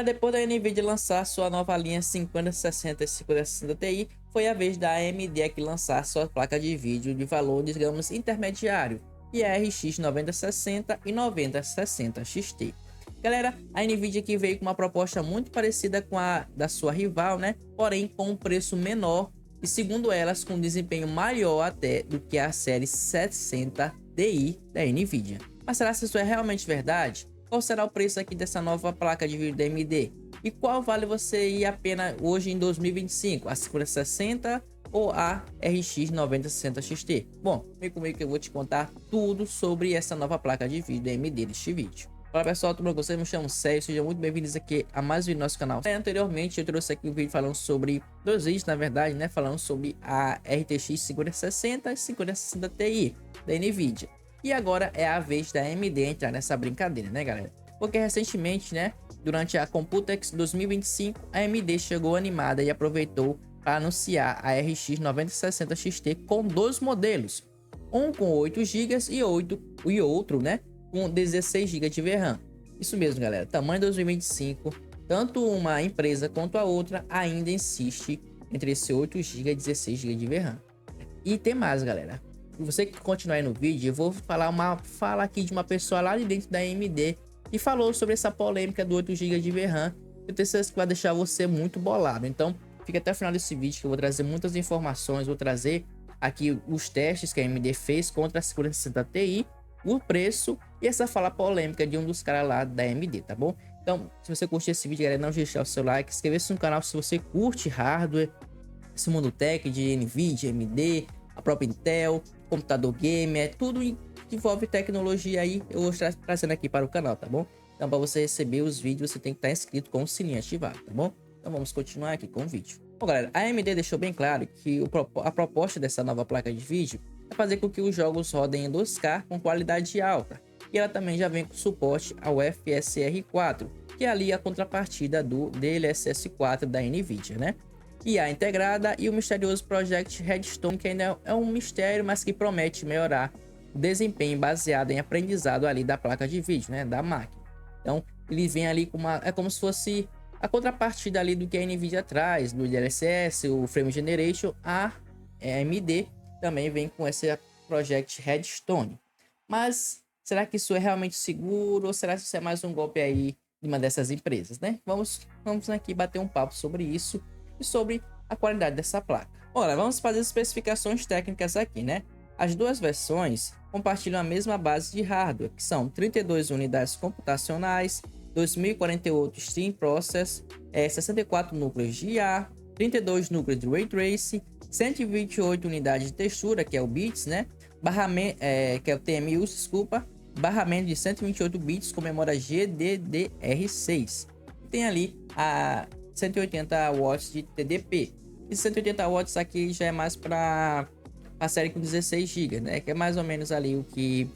Depois da Nvidia lançar sua nova linha 5060 e 5060 Ti, foi a vez da AMD aqui lançar sua placa de vídeo de valor, digamos, intermediário, e a RX 9060 e 9060 XT. Galera, a Nvidia aqui veio com uma proposta muito parecida com a da sua rival, né? Porém, com um preço menor e, segundo elas, com um desempenho maior até do que a série 760 Ti da Nvidia. Mas será que isso é realmente verdade? Qual será o preço aqui dessa nova placa de vídeo da AMD? E qual vale você ir a pena hoje em 2025? A 5060 ou a RX 9060 XT? Bom, vem comigo que eu vou te contar tudo sobre essa nova placa de vídeo da AMD neste vídeo. Fala pessoal, tudo bem com vocês? Me chamo Sérgio, sejam muito bem-vindos aqui a mais um vídeo do nosso canal. Anteriormente eu trouxe aqui um vídeo falando sobre dois vídeos, na verdade, né? Falando sobre a RTX 5060 e 5060 Ti da Nvidia. E agora é a vez da AMD entrar nessa brincadeira, né, galera? Porque recentemente, né, durante a Computex 2025, a AMD chegou animada e aproveitou para anunciar a RX 9060 XT com dois modelos, um com 8 GB e outro, né, com 16 GB de VRAM. Isso mesmo, galera, tamanho 2025, tanto uma empresa quanto a outra ainda insiste entre esse 8 GB e 16 GB de VRAM. E tem mais, galera. Você que continuar aí no vídeo, eu vou falar uma fala aqui de uma pessoa lá de dentro da AMD e falou sobre essa polêmica do 8 GB de VRAM. Eu tenho certeza que vai deixar você muito bolado. Então, fica até o final desse vídeo que eu vou trazer muitas informações. Vou trazer aqui os testes que a AMD fez contra a 5060 Ti, o preço e essa fala polêmica de um dos caras lá da AMD, tá bom? Então, se você curtir esse vídeo, galera, não deixar o seu like, inscrever-se no canal se você curte hardware, esse mundo tech de Nvidia, AMD, a própria Intel, computador gamer, tudo que envolve tecnologia aí, eu vou estar trazendo aqui para o canal, tá bom? Então, para você receber os vídeos, você tem que estar inscrito com o sininho ativado, tá bom? Então, vamos continuar aqui com o vídeo. Bom, galera, a AMD deixou bem claro que a proposta dessa nova placa de vídeo é fazer com que os jogos rodem em 2K com qualidade alta. E ela também já vem com suporte ao FSR 4, que é ali a contrapartida do DLSS 4 da Nvidia, né? E a integrada e o misterioso Project Redstone, que ainda é um mistério, mas que promete melhorar o desempenho baseado em aprendizado ali da placa de vídeo, né, da máquina. Então, ele vem ali com é como se fosse a contrapartida ali do que a Nvidia traz, do DLSS, o Frame Generation. A AMD também vem com esse Project Redstone. Mas será que isso é realmente seguro ou será que isso é mais um golpe aí de uma dessas empresas, né? Vamos aqui bater um papo sobre isso e sobre a qualidade dessa placa. Ora, vamos fazer as especificações técnicas aqui, né? As duas versões compartilham a mesma base de hardware, que são 32 unidades computacionais, 2048 Stream Process, 64 núcleos de IA, 32 núcleos de Ray Tracing, 128 unidades de textura, que é o bits, né? Que é o TMU, desculpa, barramento de 128 bits com memória GDDR6. E tem ali a 180 watts de TDP. E 180 watts aqui já é mais para a série com 16 GB, né? Que é mais ou menos ali o que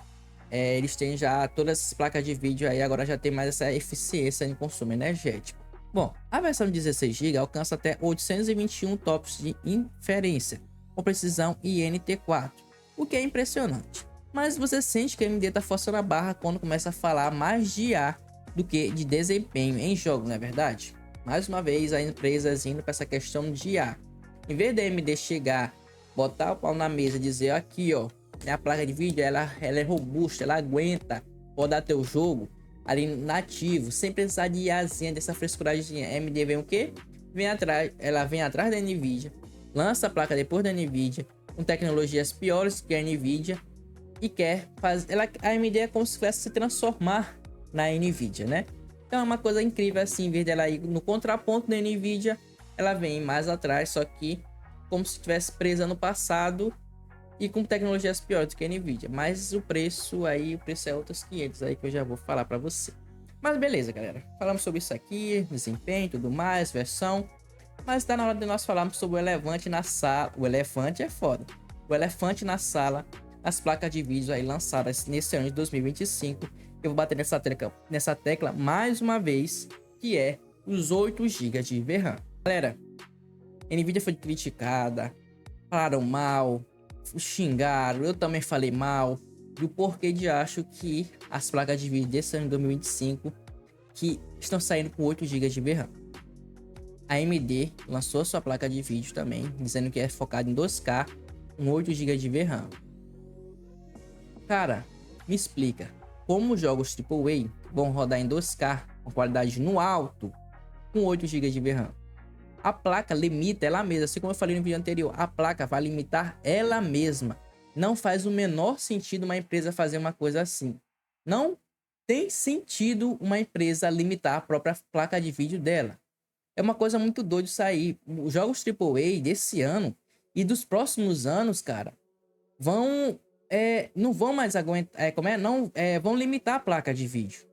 eles têm já, todas as placas de vídeo aí agora já tem mais essa eficiência em consumo energético. Bom, a versão de 16 GB alcança até 821 TOPS de inferência, com precisão INT4, o que é impressionante. Mas você sente que a AMD tá forçando a barra quando começa a falar mais de IA do que de desempenho em jogo, não é verdade? Mais uma vez, a empresa indo para essa questão de IA. Em vez da AMD chegar, botar o pau na mesa e dizer aqui, ó, a placa de vídeo ela é robusta, ela aguenta rodar teu jogo ali nativo, sem precisar de IAzinha, dessa frescuragem. A AMD vem o quê? Ela vem atrás da Nvidia, lança a placa depois da Nvidia, com tecnologias piores que a Nvidia, e quer fazer. A AMD é como se fosse se transformar na Nvidia, né? Então é uma coisa incrível assim, em vez dela ir no contraponto da Nvidia, ela vem mais atrás, só que como se estivesse presa no passado e com tecnologias piores do que a Nvidia. Mas o preço é outros 500 aí que eu já vou falar para você. Mas beleza, galera. Falamos sobre isso aqui, desempenho, tudo mais, versão. Mas tá na hora de nós falarmos sobre o elefante na sala. O elefante é foda. O elefante na sala, as placas de vídeo aí lançadas nesse ano de 2025. Eu vou bater nessa tecla mais uma vez, que é os 8 GB de VRAM. Galera, a Nvidia foi criticada, falaram mal, xingaram, eu também falei mal do porquê de acho que as placas de vídeo desse ano de 2025 que estão saindo com 8 GB de VRAM. A AMD lançou sua placa de vídeo também, dizendo que é focada em 2K com 8 GB de VRAM. Cara, me explica, como jogos AAA vão rodar em 2K com qualidade no alto com 8 GB de VRAM? A placa limita ela mesma, assim como eu falei no vídeo anterior, a placa vai limitar ela mesma. Não faz o menor sentido uma empresa fazer uma coisa assim. Não tem sentido uma empresa limitar a própria placa de vídeo dela. É uma coisa muito doida isso aí. Os jogos AAA desse ano e dos próximos anos, cara, não vão mais aguentar, vão limitar a placa de vídeo.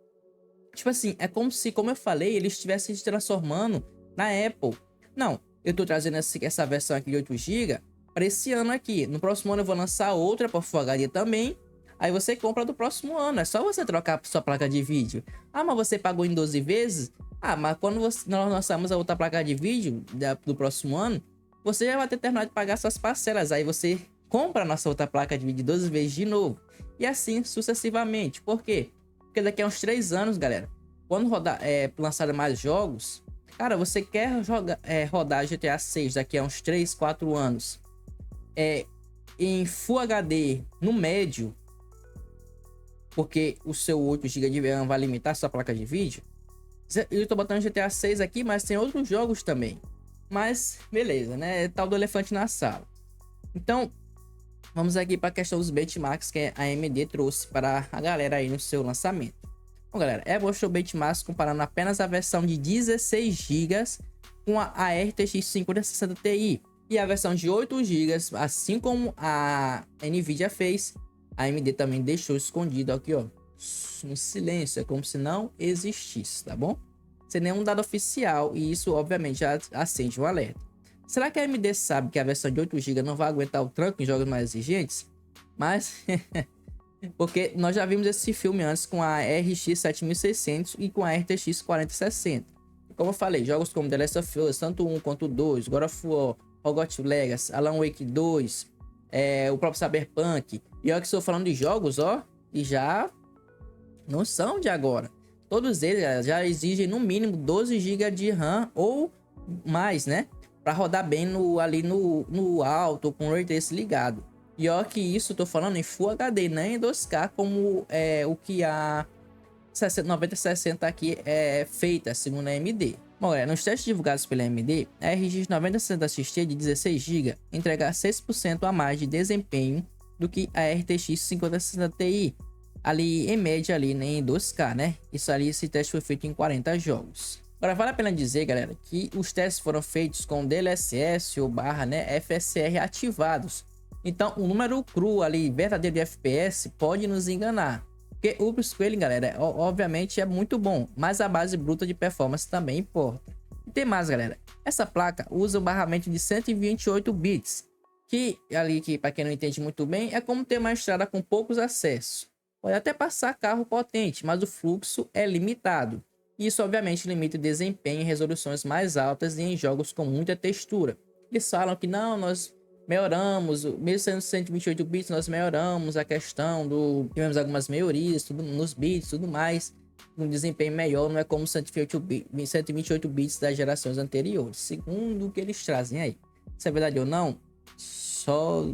Tipo assim, é como se, como eu falei, eles estivessem se transformando na Apple. Não, eu tô trazendo essa versão aqui de 8 GB para esse ano aqui. No próximo ano eu vou lançar outra para Full HD também. Aí você compra do próximo ano. É só você trocar sua placa de vídeo. Ah, mas você pagou em 12 vezes? Ah, mas quando nós lançamos a outra placa de vídeo do próximo ano, você já vai ter terminado de pagar suas parcelas. Aí você compra a nossa outra placa de vídeo 12 vezes de novo. E assim sucessivamente. Por quê? Porque daqui a uns 3 anos, galera, quando lançar mais jogos, cara, você quer rodar GTA 6 daqui a uns 3, 4 anos em Full HD no médio, porque o seu 8 GB de RAM vai limitar sua placa de vídeo. Eu tô botando GTA 6 aqui, mas tem outros jogos também. Mas beleza, né? É tal do elefante na sala. Então, vamos aqui para a questão dos benchmarks que a AMD trouxe para a galera aí no seu lançamento. Bom, galera, mostrou benchmarks comparando apenas a versão de 16 GB com a RTX 5060 Ti e a versão de 8 GB, assim como a Nvidia fez. A AMD também deixou escondido aqui, ó, no silêncio, é como se não existisse, tá bom? Sem nenhum dado oficial, e isso obviamente já acende um alerta. Será que a AMD sabe que a versão de 8 GB não vai aguentar o tranco em jogos mais exigentes? Mas porque nós já vimos esse filme antes com a RX 7600 e com a RTX 4060. Como eu falei, jogos como The Last of Us, tanto 1 quanto 2, God of War, Hogwarts Legacy, Alan Wake 2, o próprio Cyberpunk. E olha que estou falando de jogos, ó, e já não são de agora. Todos eles já exigem no mínimo 12 GB de RAM ou mais, né? Para rodar bem ali no alto, com o Ray Tracing ligado. E ó que isso eu tô falando em Full HD, não em 2K, como o que a 9060 aqui é feita, segundo a AMD. Bom, galera, nos testes divulgados pela AMD, a RX 9060 XT de 16 GB entrega 6% a mais de desempenho do que a RTX 5060 Ti, ali em média ali, né, em 2K, né? Isso ali, esse teste foi feito em 40 jogos. Agora, vale a pena dizer, galera, que os testes foram feitos com DLSS ou FSR ativados. Então, o número cru ali, verdadeiro de FPS, pode nos enganar. Porque o upscaling, galera, obviamente é muito bom, mas a base bruta de performance também importa. E tem mais, galera. Essa placa usa um barramento de 128 bits, que para quem não entende muito bem, é como ter uma estrada com poucos acessos. Pode até passar carro potente, mas o fluxo é limitado. Isso, obviamente, limita o desempenho em resoluções mais altas e em jogos com muita textura. Eles falam que não, nós melhoramos, mesmo sendo 128 bits, nós melhoramos a questão tivemos algumas melhorias nos bits e tudo mais. Um desempenho melhor, não é como 128 bits das gerações anteriores, segundo o que eles trazem aí. Se é verdade ou não, só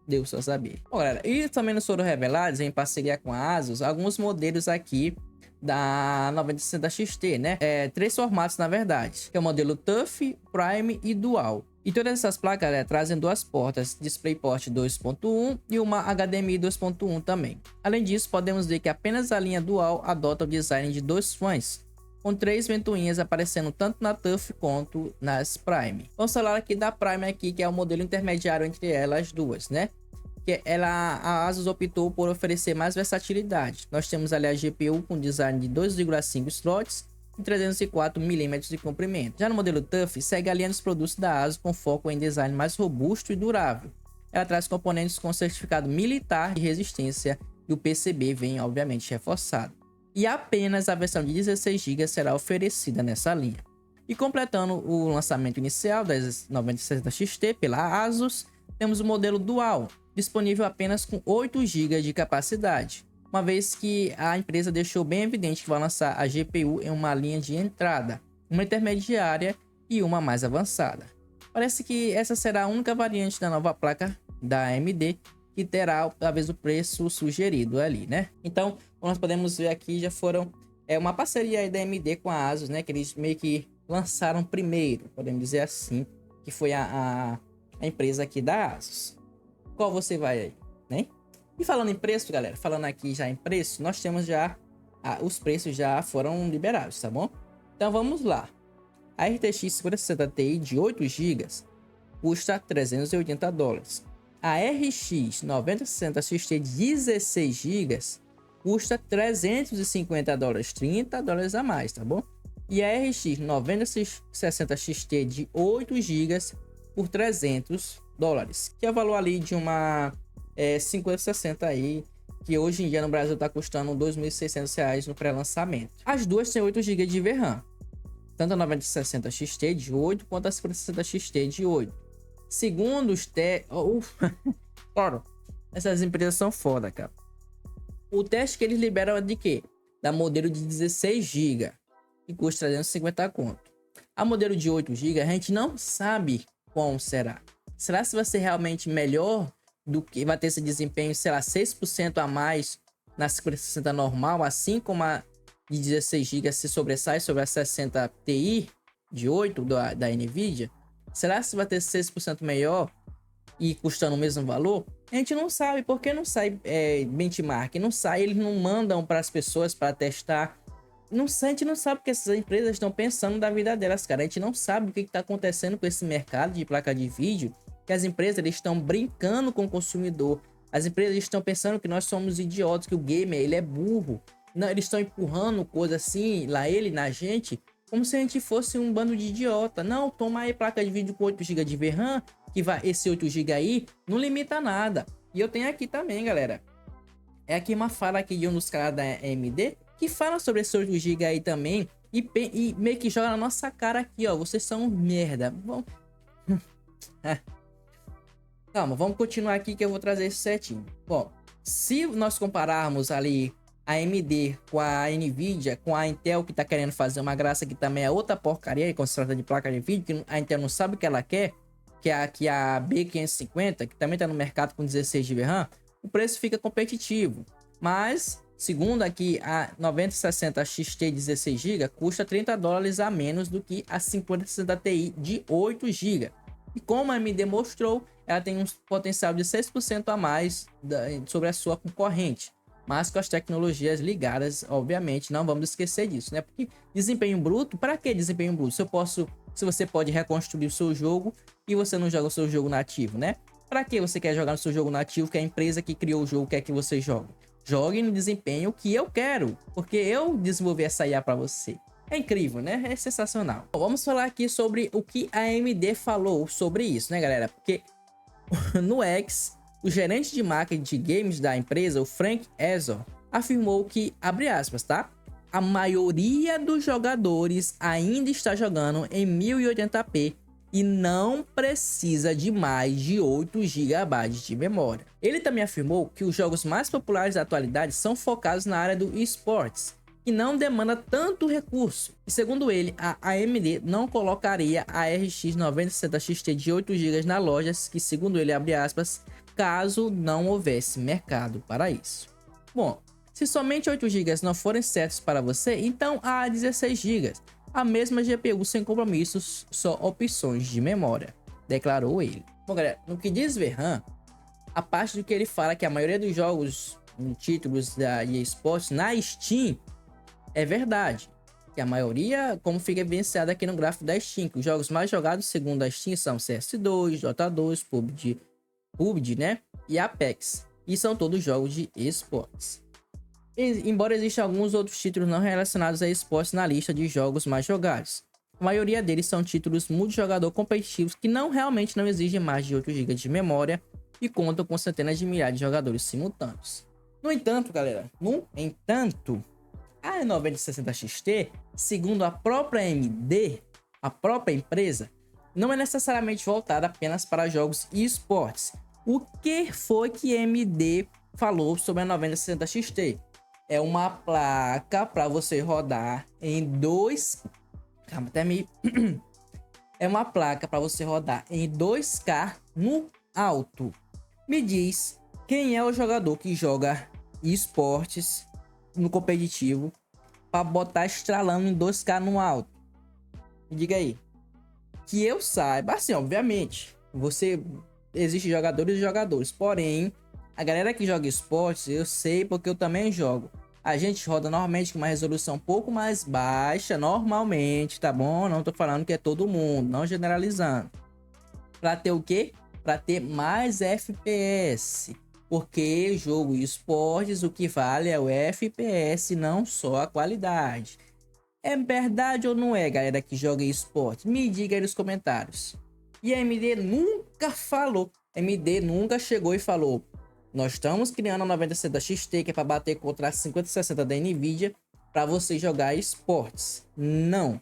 Deus só saber. Bom, galera, e também nos foram revelados, em parceria com a ASUS, alguns modelos aqui da 9060 XT, né? 3 formatos, na verdade, que é o modelo TUF, Prime e Dual. E todas essas placas, galera, trazem duas portas DisplayPort 2.1 e uma HDMI 2.1 também. Além disso, podemos ver que apenas a linha Dual adota o design de 2 fãs, com 3 ventoinhas aparecendo tanto na TUF quanto nas Prime. Vamos falar aqui da Prime aqui, que é o modelo intermediário entre elas duas, né? A ASUS optou por oferecer mais versatilidade. Nós temos ali a GPU com design de 2,5 slots e 304 mm de comprimento. Já no modelo TUF, segue a linha dos produtos da ASUS com foco em design mais robusto e durável. Ela traz componentes com certificado militar de resistência e o PCB vem obviamente reforçado. E apenas a versão de 16 GB será oferecida nessa linha. E completando o lançamento inicial das 9060 XT pela ASUS, temos o modelo Dual, disponível apenas com 8 GB de capacidade. uma vez que a empresa deixou bem evidente que vai lançar a GPU em uma linha de entrada, uma intermediária e uma mais avançada. Parece que essa será a única variante da nova placa da AMD que terá talvez o preço sugerido ali, né? Então, como nós podemos ver aqui, já foram uma parceria aí da AMD com a ASUS, né? Que eles meio que lançaram primeiro, podemos dizer assim, que foi a empresa aqui da ASUS. Qual você vai aí, né? E falando em preço, galera, falando aqui já em preço, nós temos já os preços já foram liberados, tá bom? Então vamos lá. A RTX 5060 Ti de 8 GB custa $380. A RX 9060 XT de 16 GB custa $350, $30 a mais, tá bom? E a RX 9060 XT de 8 GB por $300, que é o valor ali de uma 5060 aí, que hoje em dia no Brasil tá custando R$ 2.600 no pré-lançamento. As duas têm 8 GB de VRAM, tanto a 9060 XT de 8 quanto a 5060 XT de 8. Segundo os Claro, essas empresas são foda, cara. O teste que eles liberam é de quê? Da modelo de 16 GB, que custa 350 conto. A modelo de 8 GB a gente não sabe como será. Será se vai ser realmente melhor do que vai ter esse desempenho, sei lá, 6% a mais na 5060 normal, assim como a de 16 GB se sobressai sobre a 60 Ti de 8 da Nvidia? Será se vai ter 6% melhor e custando o mesmo valor? A gente não sabe, porque não sai benchmark, não sai, eles não mandam para as pessoas para testar. Não sei, a gente não sabe o que essas empresas estão pensando da vida delas, cara. A gente não sabe o que está acontecendo com esse mercado de placa de vídeo, que as empresas eles estão brincando com o consumidor. As empresas estão pensando que nós somos idiotas, que o gamer ele é burro. Não, eles estão empurrando coisa assim, lá ele, na gente, como se a gente fosse um bando de idiota. Não, toma aí placa de vídeo com 8 GB de VRAM, que vai, esse 8 GB aí não limita nada. E eu tenho aqui também, galera. É aqui uma fala aqui de um dos caras da AMD, que fala sobre esse 8 GB aí também, e meio que joga na nossa cara aqui, ó. Vocês são merda. Vamos... Calma, vamos continuar aqui que eu vou trazer isso certinho. Bom, se nós compararmos ali a AMD com a Nvidia, com a Intel, que tá querendo fazer uma graça, que também é outra porcaria, quando se trata de placa de vídeo, que a Intel não sabe o que ela quer, que é a B550, que também tá no mercado com 16 GB RAM, o preço fica competitivo. Mas, segundo aqui, a 9060 XT 16 GB custa $30 a menos do que a 5060 Ti de 8 GB. E como a AMD mostrou, ela tem um potencial de 6% a mais sobre a sua concorrente. Mas com as tecnologias ligadas, obviamente, não vamos esquecer disso, né? Porque desempenho bruto, para que desempenho bruto? Se você pode reconstruir o seu jogo e você não joga o seu jogo nativo, né? Para que você quer jogar no seu jogo nativo que a empresa que criou o jogo quer que você jogue? Jogue no desempenho que eu quero, porque eu desenvolvi essa IA para você. É incrível, né? É sensacional. Bom, vamos falar aqui sobre o que a AMD falou sobre isso, né, galera? Porque no X, o gerente de marketing de games da empresa, o Frank Azor, afirmou que, abre aspas, tá? A maioria dos jogadores ainda está jogando em 1080p e não precisa de mais de 8 GB de memória. Ele também afirmou que os jogos mais populares da atualidade são focados na área do esportes, que não demanda tanto recurso. E segundo ele, a AMD não colocaria a RX 9060 XT de 8 GB na lojas, que segundo ele, abre aspas, caso não houvesse mercado para isso. Bom, se somente 8 GB não forem certos para você, então há 16 GB, a mesma GPU sem compromissos, só opções de memória, declarou ele. Bom, galera, no que diz VRAM, a parte do que ele fala que a maioria dos jogos títulos da EA Sports na Steam é verdade, que a maioria, como fica evidenciado aqui no gráfico da Steam, que os jogos mais jogados segundo a Steam são CS2, Dota 2, PUBG, né, e Apex, e são todos jogos de esportes. Embora existam alguns outros títulos não relacionados a esportes na lista de jogos mais jogados, a maioria deles são títulos multijogador competitivos que realmente não exigem mais de 8 GB de memória e contam com centenas de milhares de jogadores simultâneos. No entanto, galera, a 9060 XT, segundo a própria AMD, a própria empresa, não é necessariamente voltada apenas para jogos e esportes. O que foi que a AMD falou sobre a 9060 XT. É uma placa para você rodar em dois... Calma, até me... É uma placa para você rodar em 2K no alto. Me diz quem é o jogador que joga esportes no competitivo para botar estralando em 2K no alto. Me diga aí. Que eu saiba, assim, obviamente, existe jogadores e jogadores, porém, a galera que joga esportes, eu sei porque eu também jogo. A gente roda normalmente com uma resolução um pouco mais baixa, normalmente, tá bom? Não tô falando que é todo mundo, não generalizando. Pra ter o quê? Pra ter mais FPS. Porque jogo e esportes, o que vale é o FPS, não só a qualidade. É verdade ou não é, galera que joga esporte? Me diga aí nos comentários. E a AMD nunca falou. A AMD nunca chegou e falou: nós estamos criando a 9060 XT que é para bater contra a 5060 da Nvidia para você jogar esportes. Não.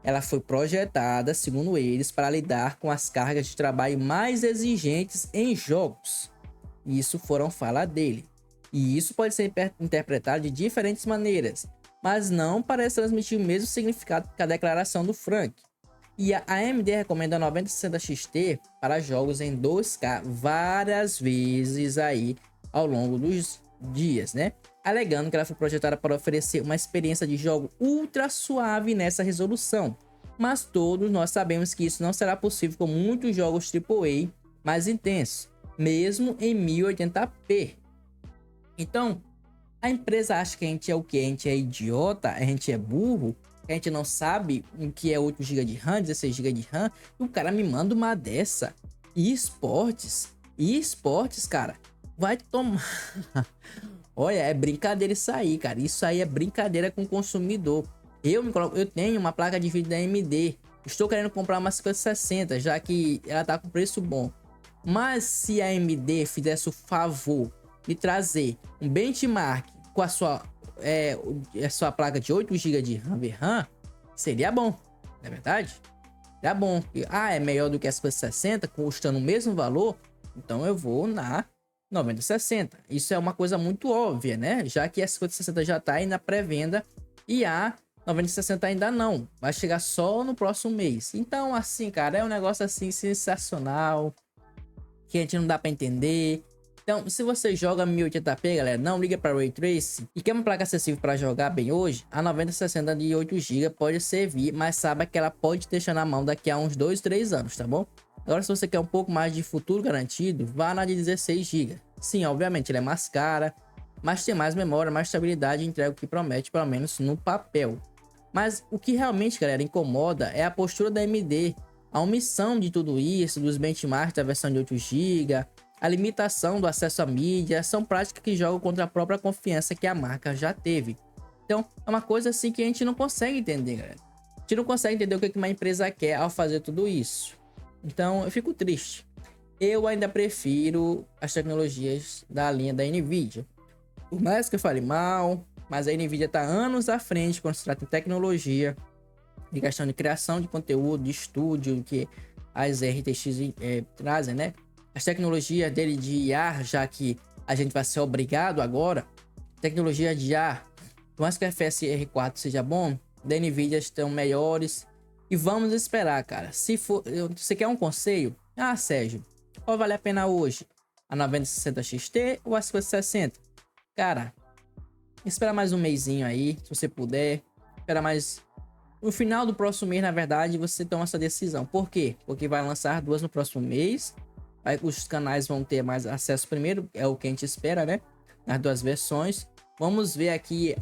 Ela foi projetada, segundo eles, para lidar com as cargas de trabalho mais exigentes em jogos. Isso foram falar dele. E isso pode ser interpretado de diferentes maneiras, mas não parece transmitir o mesmo significado que a declaração do Frank. E a AMD recomenda a 9060 XT para jogos em 2K várias vezes aí ao longo dos dias, né? Alegando que ela foi projetada para oferecer uma experiência de jogo ultra suave nessa resolução. Mas todos nós sabemos que isso não será possível com muitos jogos AAA mais intensos, mesmo em 1080p. Então, a empresa acha que a gente é o quê? A gente é idiota? A gente é burro? A gente não sabe o que é 8 GB de RAM, 16 GB de RAM? E o cara me manda uma dessa. E esportes, cara, vai tomar... Olha, é brincadeira isso aí, cara. Isso aí é brincadeira com o consumidor. Eu tenho uma placa de vídeo da AMD. Estou querendo comprar uma 5060, já que ela tá com preço bom. Mas se a AMD fizesse o favor de trazer um benchmark com a sua placa de 8 GB de RAM, seria bom, não é verdade? Seria bom. É melhor do que a 5060, custando o mesmo valor, então eu vou na 9060. Isso é uma coisa muito óbvia, né? Já que a 5060 já tá aí na pré-venda e a 9060 ainda não. Vai chegar só no próximo mês. Então, assim, cara, é um negócio assim sensacional que a gente não dá para entender. Então, se você joga 1080p, galera, não liga para Ray Tracing e quer uma placa acessível para jogar bem hoje, a 9060 de 8 GB pode servir, mas saiba que ela pode deixar na mão daqui a uns 2, 3 anos, tá bom? Agora, se você quer um pouco mais de futuro garantido, vá na de 16 GB. Sim, obviamente, ela é mais cara, mas tem mais memória, mais estabilidade e entrega o que promete, pelo menos no papel. Mas o que realmente, galera, incomoda é a postura da AMD, a omissão de tudo isso, dos benchmarks da versão de 8 GB, a limitação do acesso à mídia, são práticas que jogam contra a própria confiança que a marca já teve. Então, é uma coisa assim que a gente não consegue entender, galera. A gente não consegue entender o que uma empresa quer ao fazer tudo isso. Então, eu fico triste. Eu ainda prefiro as tecnologias da linha da Nvidia. Por mais que eu fale mal, mas a Nvidia está anos à frente quando se trata de tecnologia, de questão de criação de conteúdo, de estúdio, que as RTX trazem, né? As tecnologias dele de IA, já que a gente vai ser obrigado agora, tecnologia de IA, por mais que a FSR4 seja bom, da Nvidia estão melhores. E vamos esperar, cara. Se for, você quer um conselho? Sérgio, qual vale a pena hoje? A 9060 XT ou a 5060? Cara, espera mais um mesinho aí, se você puder. Espera mais... No final do próximo mês, na verdade, você toma essa decisão. Por quê? Porque vai lançar duas no próximo mês. Aí os canais vão ter mais acesso primeiro, é o que a gente espera, né? Nas duas versões. Vamos ver aqui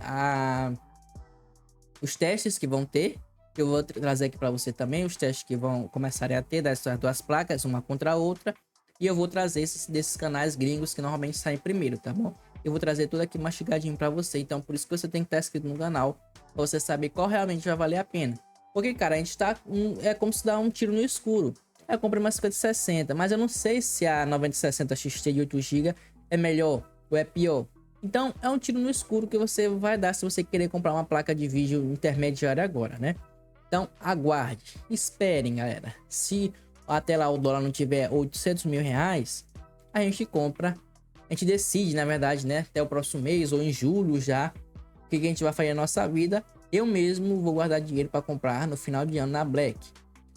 os testes que vão ter. Eu vou trazer aqui para você também os testes que vão começar a ter dessas duas placas, uma contra a outra. E eu vou trazer desses canais gringos que normalmente saem primeiro, tá bom? Eu vou trazer tudo aqui mastigadinho para você. Então, por isso que você tem que estar inscrito no canal, pra você saber qual realmente vai valer a pena. Porque, cara, a gente tá... é como se dar um tiro no escuro. Eu comprei uma 5060, mas eu não sei se a 9060 XT de 8 GB é melhor ou é pior. Então, é um tiro no escuro que você vai dar se você querer comprar uma placa de vídeo intermediária agora, né? Então, aguarde. Esperem, galera. Se até lá o dólar não tiver 800 mil reais, a gente compra a gente decide, na verdade, né, até o próximo mês ou em julho já, o que a gente vai fazer na nossa vida. Eu mesmo vou guardar dinheiro para comprar no final de ano na Black.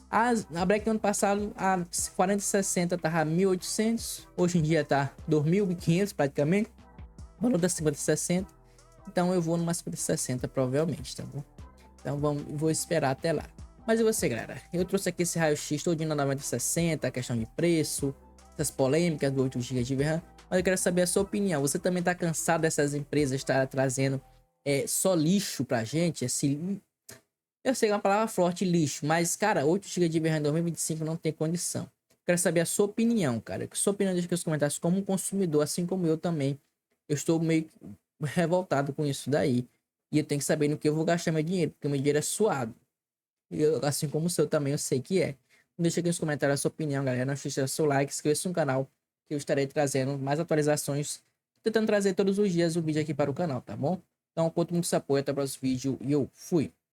A Black do ano passado, a 4060 tava 1.800, hoje em dia tá 2.500 praticamente, o valor da 5060. Então eu vou numa 5060 provavelmente, tá bom? Então vou esperar até lá. Mas e você, galera? Eu trouxe aqui esse raio-x todinho na 9060, a questão de preço, essas polêmicas do 8 GB de RAM. Mas eu quero saber a sua opinião. Você também tá cansado dessas empresas estar trazendo só lixo pra gente? Eu sei que é uma palavra forte, lixo, mas, cara, 8 GB de RAM em 2025 não tem condição. Quero saber a sua opinião, cara. Sua opinião, deixa aqui nos comentários como um consumidor, assim como eu também. Eu estou meio revoltado com isso daí. E eu tenho que saber no que eu vou gastar meu dinheiro, porque meu dinheiro é suado. E assim como o seu também, eu sei que é. Deixa aqui nos comentários a sua opinião, galera. Não esqueça de deixar seu like, inscreva-se no canal, que eu estarei trazendo mais atualizações, tentando trazer todos os dias o vídeo aqui para o canal, tá bom? Então, conto muito seu apoio, até o próximo vídeo e eu fui!